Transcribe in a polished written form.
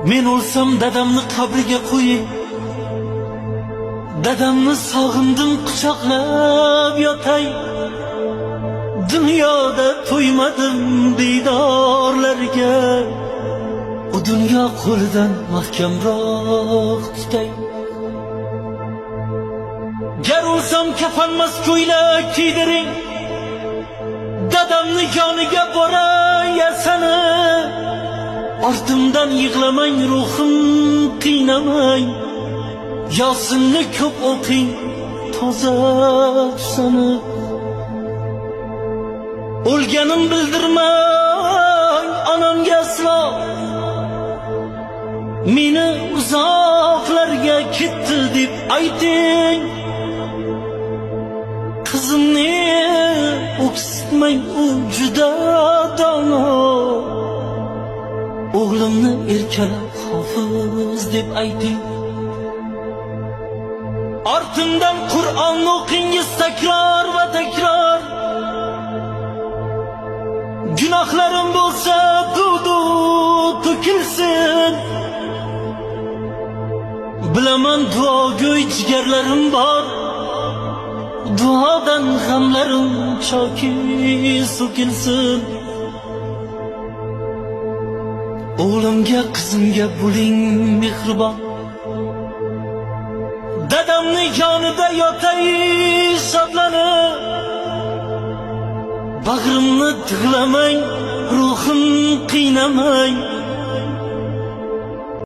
Men o'lsam dadamni qabriga qo'ying. Dadamni sog'indim quchoqlab yotay. Dunyoda to'ymadim diydorlarga. Bu dunyo qo'lidan mahkamroq tutay. Gar o'lsam kafanmas ko'ylak kiydiring. Dadamni yoniga boray yasani. Ortimdan yig'lamang, ruhim qiynamang. Yosinni ko'p o'qing, toza tushsani. O'lganim bildirmang onamga aslo. Meni uzoqlarga ketdi deb ayting. Qizimni o'ksitmang, u juda dono. O'g'limni erkalab hofiz deb ayting. Ortimdan Qur'on o'qingiz takror va takror. Gunohlarim bo'lsa dudu to'kilsin. Bilaman duogo'y jigarlarim bor. Duodan g'amlarim choki so'kilsin. O'g'limga, qizimga bo'ling mehribon. Dadamni yonida yotay shodlanib. Bag'rimni tig'lamang, ruhim qiynamang.